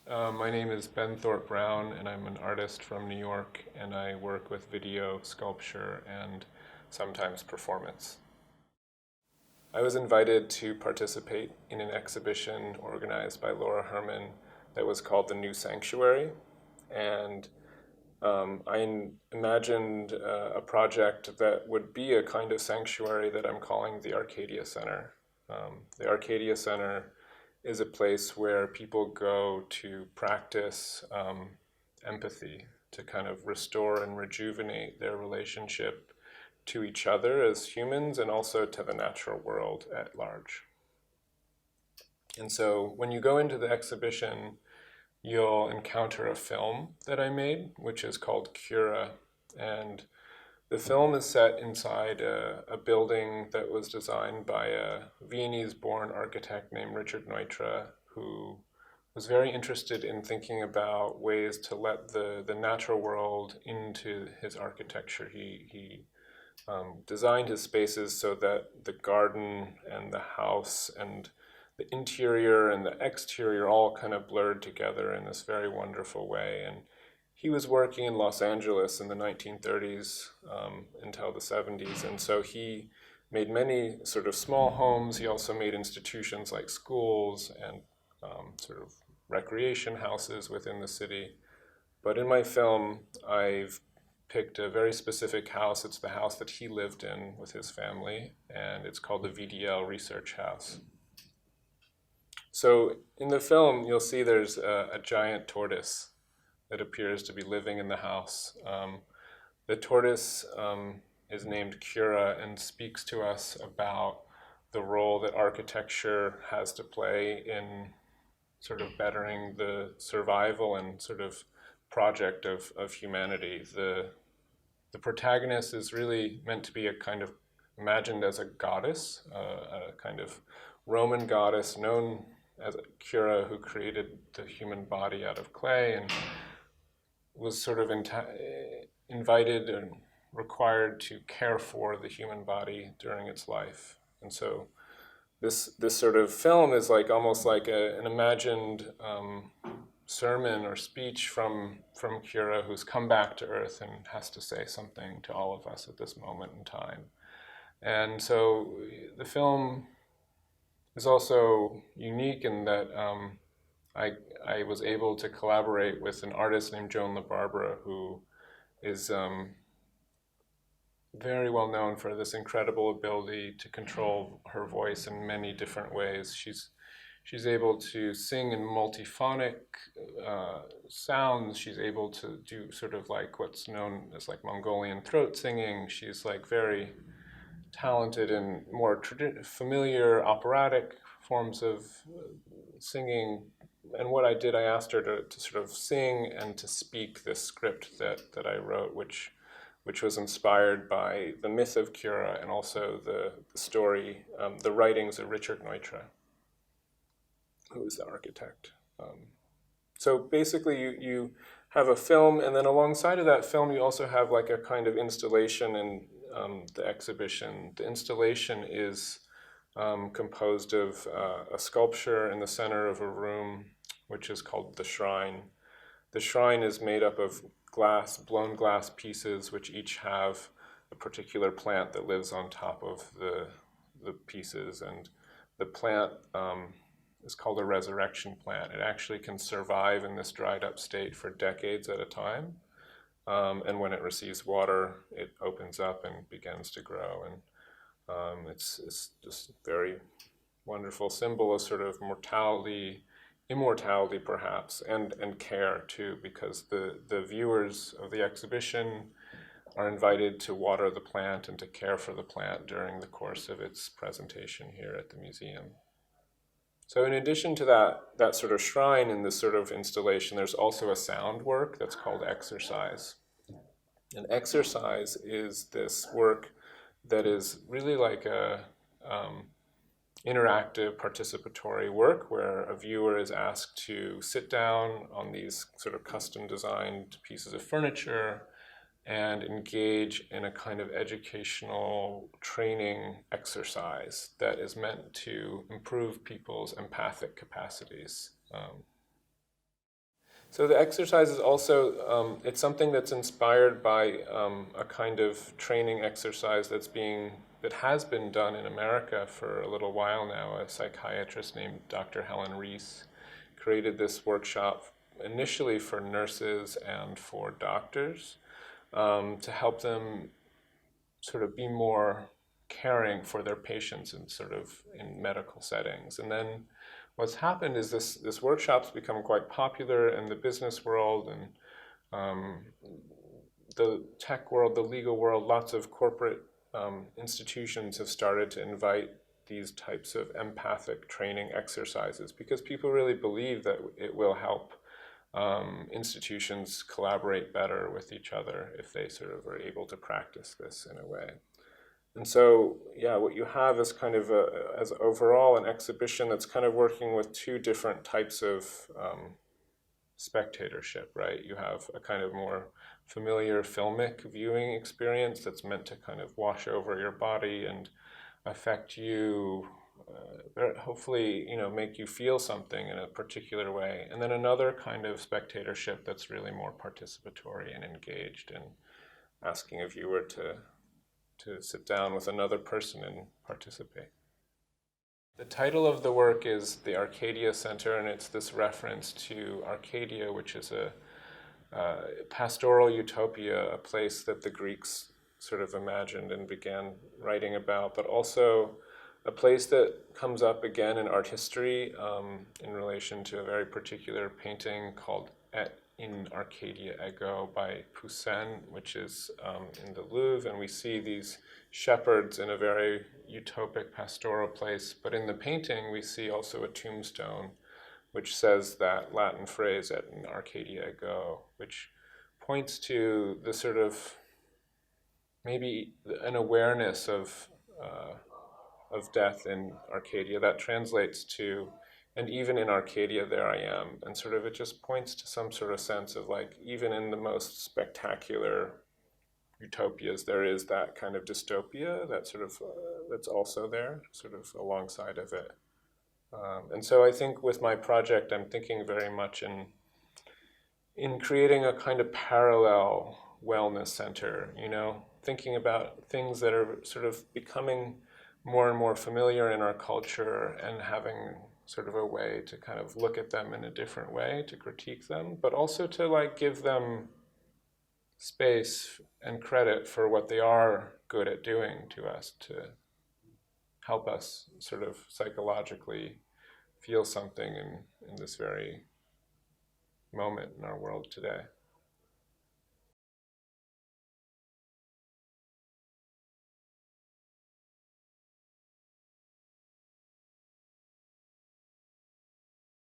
My name is Ben Thorp Brown, and I'm an artist from New York, and I work with video, sculpture, and sometimes performance. I was invited to participate in an exhibition organized by Laura Herman that was called The New Sanctuary, and I imagined a project that would be a kind of sanctuary that I'm calling the Arcadia Center. The Arcadia Center is a place where people go to practice empathy, to kind of restore and rejuvenate their relationship to each other as humans and also to the natural world at large. And so when you go into the exhibition, you'll encounter a film that I made, which is called Cura. And the film is set inside a building that was designed by a Viennese-born architect named Richard Notre, who was very interested in thinking about ways to let the natural world into his architecture. He designed his spaces so that the garden and the house and the interior and the exterior all kind of blurred together in this very wonderful way. And he was working in Los Angeles in the 1930s until the 70s, and so he made many sort of small homes. He also made institutions like schools and sort of recreation houses within the city. But in my film, I've picked a very specific house. It's the house that he lived in with his family, and it's called the VDL Research House. So in the film, you'll see there's a giant tortoise that appears to be living in the house. The tortoise is named Cura and speaks to us about the role that architecture has to play in sort of bettering the survival and sort of project of humanity. The protagonist is really meant to be a kind of imagined as a goddess, a kind of Roman goddess known as Cura, who created the human body out of clay and was sort of invited and required to care for the human body during its life. And so this sort of film is like almost like an imagined sermon or speech from Cura, who's come back to Earth and has to say something to all of us at this moment in time. And so the film is also unique in that I was able to collaborate with an artist named Joan LaBarbera, who is very well known for this incredible ability to control her voice in many different ways. She's able to sing in multiphonic sounds. She's able to do sort of like what's known as like Mongolian throat singing. She's like very talented in more familiar operatic forms of singing. And what I did, I asked her to sort of sing and to speak this script that I wrote, which was inspired by the myth of Cura and also the story, the writings of Richard Notre, who is the architect. So basically you have a film, and then alongside of that film you also have like a kind of installation in the exhibition. The installation is composed of a sculpture in the center of a room, which is called the shrine. The shrine is made up of blown glass pieces, which each have a particular plant that lives on top of the pieces. And the plant is called a resurrection plant. It actually can survive in this dried up state for decades at a time. And when it receives water, it opens up and begins to grow. And it's just very wonderful symbol of sort of mortality, immortality perhaps, and care too, because the viewers of the exhibition are invited to water the plant and to care for the plant during the course of its presentation here at the museum. So in addition to that sort of shrine and this sort of installation, there's also a sound work that's called exercise. And exercise is this work that is really like a interactive participatory work where a viewer is asked to sit down on these sort of custom designed pieces of furniture and engage in a kind of educational training exercise that is meant to improve people's empathic capacities. So the exercise is also, it's something that's inspired by a kind of training exercise that has been done in America for a little while now. A psychiatrist named Dr. Helen Reese created this workshop initially for nurses and for doctors to help them sort of be more caring for their patients in medical settings. And then what's happened is this workshop's become quite popular in the business world and the tech world, the legal world. Lots of corporate institutions have started to invite these types of empathic training exercises because people really believe that it will help institutions collaborate better with each other if they sort of are able to practice this in a way. And so, yeah, what you have is kind of as overall an exhibition that's kind of working with two different types of spectatorship, right? You have a kind of more familiar filmic viewing experience that's meant to kind of wash over your body and affect you, hopefully, make you feel something in a particular way. And then another kind of spectatorship that's really more participatory and engaged and asking a viewer to sit down with another person and participate. The title of the work is the Arcadia Center, and it's this reference to Arcadia, which is a pastoral utopia, a place that the Greeks sort of imagined and began writing about, but also a place that comes up again in art history in relation to a very particular painting called In Arcadia Ego by Poussin, which is in the Louvre, and we see these shepherds in a very utopic pastoral place, but in the painting we see also a tombstone which says that Latin phrase Et in Arcadia Ego, which points to the sort of maybe an awareness of death in Arcadia that translates to, and even in Arcadia, there I am. And sort of it just points to some sort of sense of like, even in the most spectacular utopias, there is that kind of dystopia that sort of, that's also there, sort of alongside of it. And so I think with my project, I'm thinking very much in creating a kind of parallel wellness center, thinking about things that are sort of becoming more and more familiar in our culture and having sort of a way to kind of look at them in a different way, to critique them, but also to like give them space and credit for what they are good at doing to us, to help us sort of psychologically feel something in this very moment in our world today.